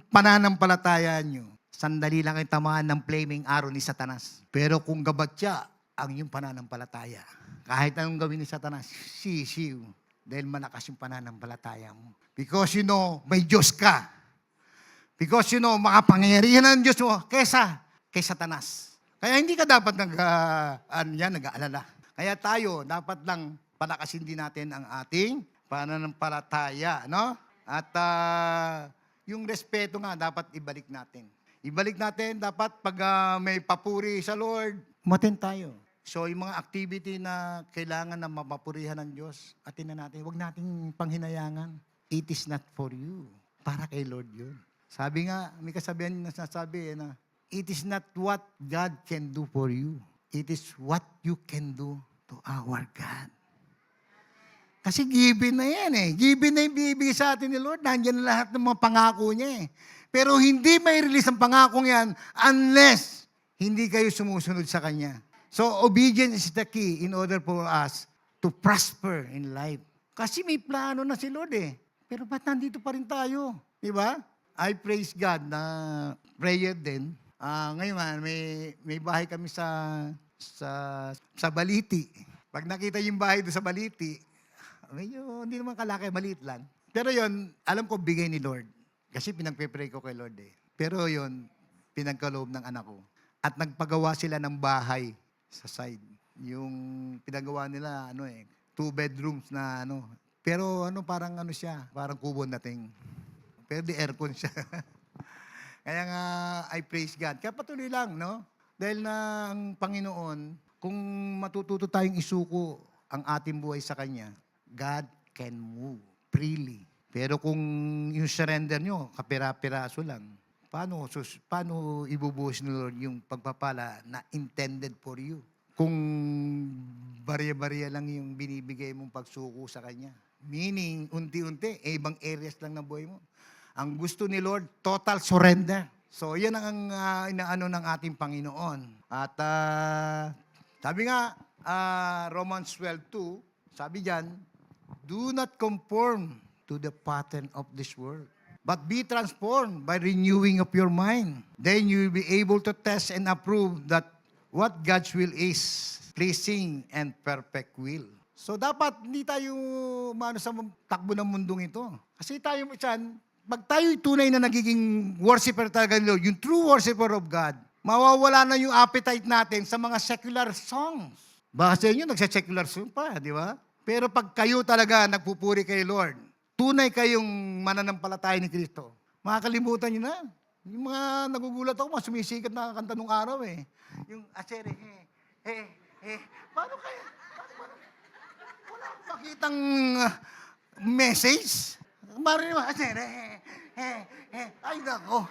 pananampalataya nyo, sandali lang ay tamaan ng flaming arrow ni Satanas. Pero kung gabatya ang yung pananampalataya, kahit anong gawin ni Satanas, sisiw. Dahil malakas yung pananampalataya mo. Because you know, may Diyos ka. Because you know, makapangyarihan ng Diyos mo kaysa Satanas. Kaya hindi ka dapat nag-aalala. Kaya tayo, dapat lang palakasin din natin ang ating pananampalataya, no? At yung respeto nga, dapat ibalik natin. Ibalik natin, dapat pag may papuri sa Lord, umattend tayo. So, yung mga activity na kailangan na mapapurihan ng Diyos, atin na natin. Huwag nating panghinayangan. It is not for you. Para kay Lord yun. Sabi nga, may kasabihan na nasasabi na, it is not what God can do for you. It is what you can do to our God. Kasi given na yan eh. Given na yung bibigay sa atin ni Lord. Nandiyan na lahat ng mga pangako niya eh. Pero hindi may release ang pangakong yan unless hindi kayo sumusunod sa Kanya. So, obedience is the key in order for us to prosper in life. Kasi may plano na si Lord eh. Pero ba't nandito pa rin tayo? Diba? I praise God na prayer din. Ngayon nga, may bahay kami sa Baliti. Pag nakita yung bahay doon sa Baliti, medyo hindi naman kalaki, maliit lang. Pero yon alam ko bigay ni Lord. Kasi pinagpe-pray ko kay Lord eh. Pero yon pinagkaloob ng anak ko. At nagpagawa sila ng bahay sa side. Yung pinagawa nila, 2 bedrooms na Pero parang siya, parang kubo nating. Pero di aircon siya. Kaya nga, I praise God. Kaya patuloy lang, no? Dahil na ang Panginoon, kung matututo tayong isuko ang ating buhay sa Kanya, God can move freely. Pero kung yung surrender nyo, kapira-piraso lang, paano ibubuhos ni Lord yung pagpapala na intended for you? Kung barya-barya lang yung binibigay mong pagsuko sa Kanya. Meaning, unti-unti, ibang areas lang ng buhay mo. Ang gusto ni Lord, total surrender. So, yan ang inaano ng ating Panginoon. At sabi nga, Romans 12:2, sabi diyan, do not conform to the pattern of this world, but be transformed by renewing of your mind. Then you will be able to test and approve that what God's will is, pleasing and perfect will. So dapat hindi tayo sa takbo ng mundong ito. Kasi tayo pag tayo'y tunay na nagiging worshiper talaga ni Lord, yung true worshiper of God, mawawala na yung appetite natin sa mga secular songs. Baka sa inyo, nagsa-secular song pa, di ba? Pero pag kayo talaga nagpupuri kay Lord, tunay kayong mananampalataya ni Kristo, makakalimutan nyo na. Yung mga nagugulat ako, mga sumisikat na kanta nung araw eh. Yung asere, paano kaya? Wala akong makitang message. Marinig mo, asere, ay nako.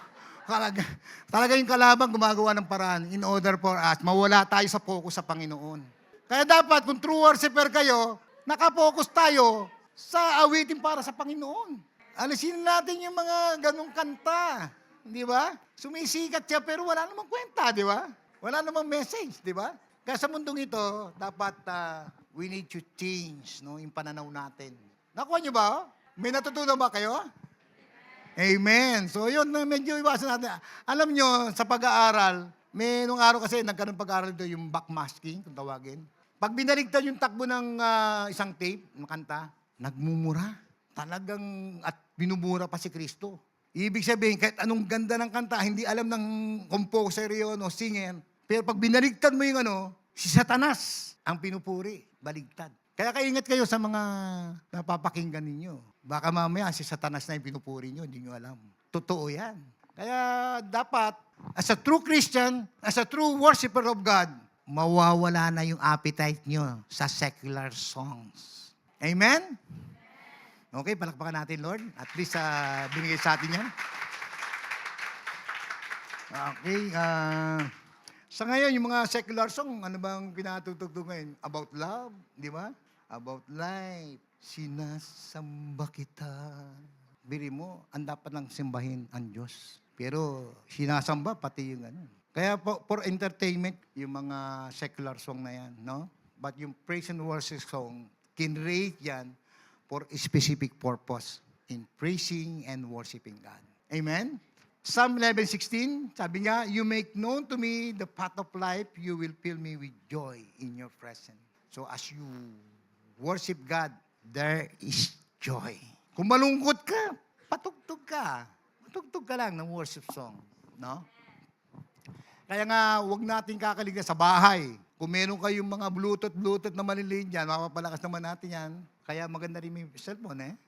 Talaga yung kalaban gumagawa ng paraan in order for us, mawala tayo sa focus sa Panginoon. Kaya dapat, kung true worshiper kayo, nakapokus tayo sa awitin para sa Panginoon. Alisin natin yung mga ganong kanta. Di ba? Sumisikat siya pero wala namang kwenta, di ba? Wala namang message, di ba? Kaya sa mundong ito, dapat we need to change yung pananaw natin. Nakuha niyo ba? May natutunan ba kayo? Amen. So yun, medyo iwasan natin. Alam nyo, sa pag-aaral, nung araw kasi nagkaroon pag-aaral dito yung backmasking, kung tawagin. Pag binaligtad yung takbo ng isang tape, ng kanta, nagmumura. Talagang, at binumura pa si Kristo. Ibig sabihin, kahit anong ganda ng kanta, hindi alam ng composer yun o singer. Pero pag binaligtad mo yung si Satanas ang pinupuri, baligtad. Kaya kaingat kayo sa mga napapakinggan ninyo. Baka mamaya si Satanas na yung pinupuri nyo, hindi nyo alam. Totoo yan. Kaya dapat, as a true Christian, as a true worshiper of God, mawawala na yung appetite nyo sa secular songs. Amen? Okay, palakpakan natin, Lord. At least binigay sa atin yan. Okay, sa ngayon, yung mga secular song, ano bang pinatutugtog ngayon? About love, di ba? About life. Sinasamba kita. Biri mo, ang dapat lang simbahin ang Diyos. Pero sinasamba pati yung Kaya for entertainment, yung mga secular song na yan, no? But yung praise and worship song, kinrate yan for a specific purpose in praising and worshiping God. Amen? Psalm 11:16, sabi nga, you make known to me the path of life, you will fill me with joy in your presence. So as you worship God, there is joy. Kung malungkot ka, patugtog ka. Patugtog ka lang ng worship song. No? Kaya nga, huwag natin kakalimutan sa bahay. Kung meron kayong mga Bluetooth na maliliit dyan, mapapalakas naman natin yan. Kaya maganda rin may cellphone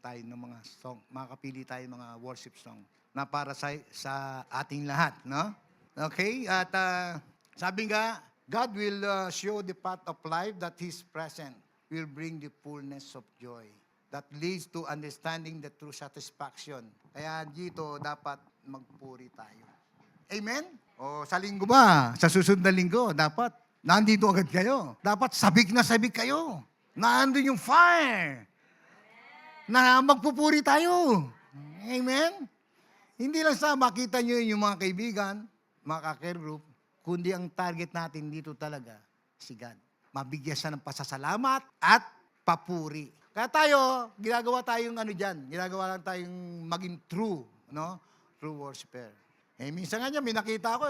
tayo ng mga song, makakapili tayo ng mga worship song na para sa ating lahat, no? Okay? At sabi nga, God will show the path of life that His presence will bring the fullness of joy that leads to understanding the true satisfaction. Kaya dito dapat magpuri tayo. Amen? O sa linggo ba? Sa susunod na linggo, dapat nandito agad kayo. Dapat sabik na sabik kayo. Nandun yung fire. Na magpupuri tayo. Amen? Hindi lang sa makita nyo yung mga kaibigan, mga ka-care group, kundi ang target natin dito talaga, si God. Mabigyan siya ng pasasalamat at papuri. Kaya tayo, ginagawa tayong ginagawa lang tayong maging true, no? True worshiper. Minsan nga niya, may nakita ko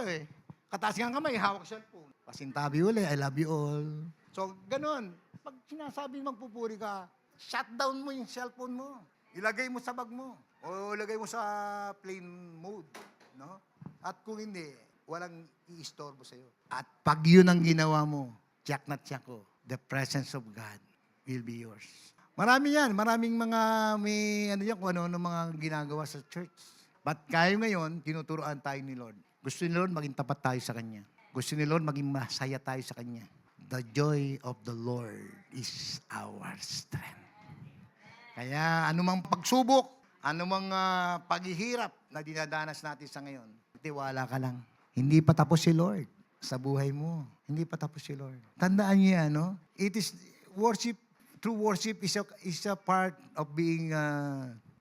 kataas nga kamay, hawak cellphone. Pasintabi uli, I love you all. So, ganun. Pag sinasabi magpupuri ka, shut down mo yung cellphone mo. Ilagay mo sa bag mo. O ilagay mo sa plane mode. No? At kung hindi, walang i-istorbo sa'yo. At pag yun ang ginawa mo, tiyak na tiyak ko, the presence of God will be yours. Marami yan. Maraming mga, kung ano mga ginagawa sa church. But kayo ngayon, tinuturoan tayo ni Lord. Gusto ni Lord maging tapat tayo sa Kanya. Gusto ni Lord maging masaya tayo sa Kanya. The joy of the Lord is our strength. Kaya anumang pagsubok, anumang paghihirap na dinadanas natin sa ngayon, tiwala ka lang. Hindi pa tapos si Lord sa buhay mo. Hindi pa tapos si Lord. Tandaan niyo yan, no? It is worship. True worship is a part of being,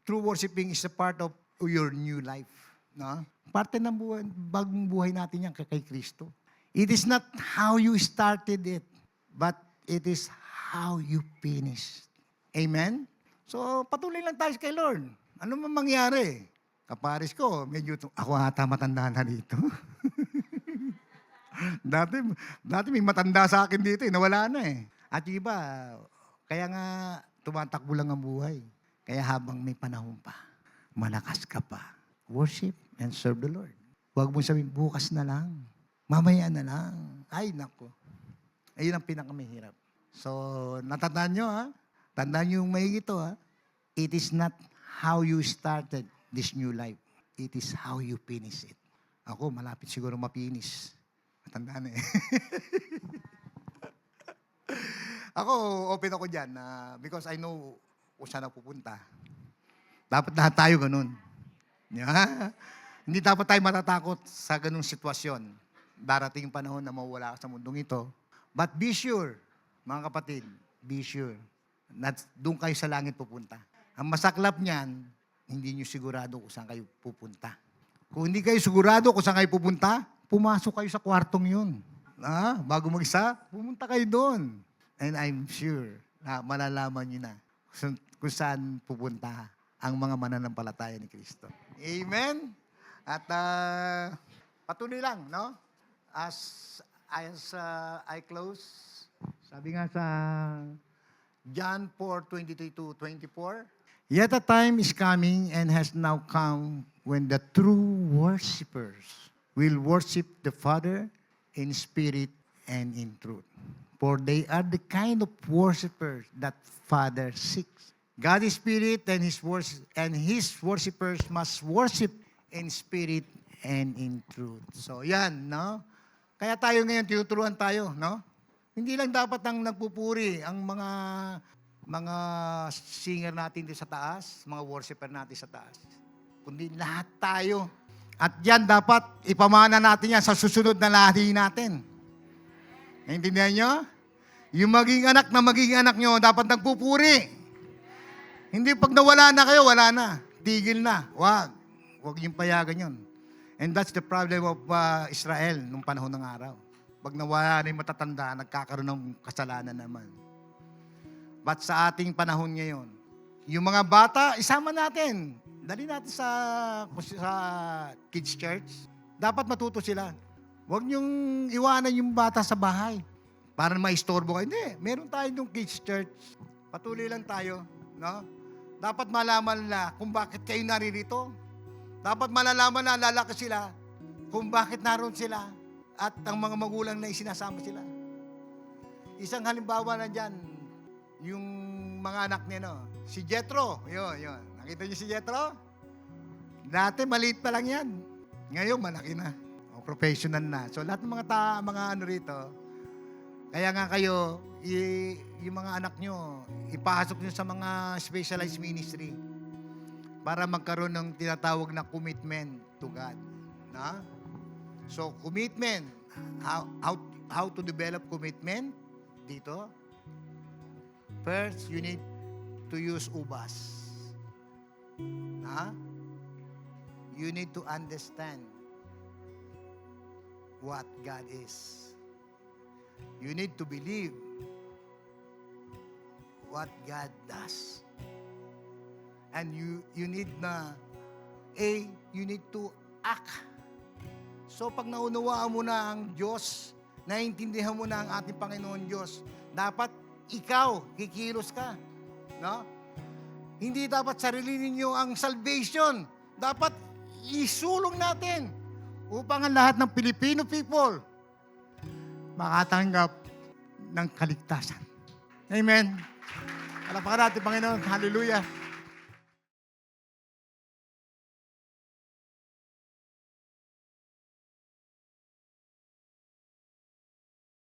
true worshiping is a part of your new life. No? Parte ng bagong buhay natin yan kay Kristo. It is not how you started it, but it is how you finished. Amen? So, patuloy lang tayo kay Lord. Ano man mangyari? Kaparis ko, medyo ako ata matanda na dito. dati may matanda sa akin dito, nawala na eh. At yung iba, kaya nga tumatakbo lang ang buhay. Kaya habang may panahon pa, malakas ka pa. Worship and serve the Lord. Huwag mo sabihin, bukas na lang. Mamaya na lang. Ay, nako. Ayun ang pinakamahirap. So, natatandaan nyo ha? Tandaan nyo yung may ito ha? It is not how you started this new life. It is how you finish it. Ako, malapit siguro mapinis. Matandaan eh. Ako, open ako dyan because I know kung saan ako pupunta. Dapat lahat tayo ganun. Yeah. Hindi dapat tayo matatakot sa ganung sitwasyon. Darating yung panahon na mawala ka sa mundong ito. But be sure, mga kapatid, be sure, na doon kayo sa langit pupunta. Ang masaklap niyan, hindi nyo sigurado kung saan kayo pupunta. Kung hindi kayo sigurado kung saan kayo pupunta, pumasok kayo sa kwartong yun. Bago mag-isa, pumunta kayo doon. And I'm sure na malalaman nyo na kung saan pupunta ang mga mananampalataya ni Kristo. Amen? At patuloy lang, no? As I close, sabi nga sa John 4:23-24, yet a time is coming and has now come when the true worshipers will worship the Father in spirit and in truth. For they are the kind of worshipers that Father seeks. God is spirit and His worshipers must worship in spirit and in truth. So yan, no? Kaya tayo ngayon, tinuturuan tayo, no? Hindi lang dapat ang nagpupuri ang mga singer natin dito sa taas, mga worshiper natin sa taas. Kundi lahat tayo. At yan dapat ipamana natin yan sa susunod na lahi natin. Naintindihan nyo? Yung maging anak nyo, dapat nagpupuri. Hindi pag nawala na kayo, wala na. Tigil na. Huwag yung payagan yun. And that's the problem of Israel nung panahon ng araw. Pag nawala na yung matatanda, nagkakaroon ng kasalanan naman. But sa ating panahon ngayon, yung mga bata, isama natin. Dali natin sa kids church. Dapat matuto sila. Huwag niyong iwanan yung bata sa bahay para maistorbo kayo. Hindi, meron tayo yung kids church. Patuloy lang tayo. No? Dapat malaman na kung bakit kayo naririto. Dapat malalaman na lalaki sila kung bakit naroon sila at ang mga magulang na isinasama sila. Isang halimbawa na dyan, yung mga anak niya, no? Si Jethro, yun. Nakita niyo si Jethro? Dati maliit pa lang yan. Ngayon, malaki na. O, professional na. So, lahat ng mga ano rito, kaya nga kayo, yung mga anak nyo, ipasok nyo sa mga specialized ministry para magkaroon ng tinatawag na commitment to God. Na? So, commitment. How to develop commitment? Dito. First, you need to use ubas. Na? You need to understand what God is. You need to believe what God does. And you need you need to act. So pag naunawaan mo na ang Diyos, naiintindihan mo na ang ating Panginoon Diyos, dapat ikaw, kikilos ka. No? Hindi dapat sarili ninyo ang salvation. Dapat isulong natin upang ang lahat ng Filipino people makatanggap ng kaligtasan. Amen. Palapakan natin, Panginoon. Hallelujah.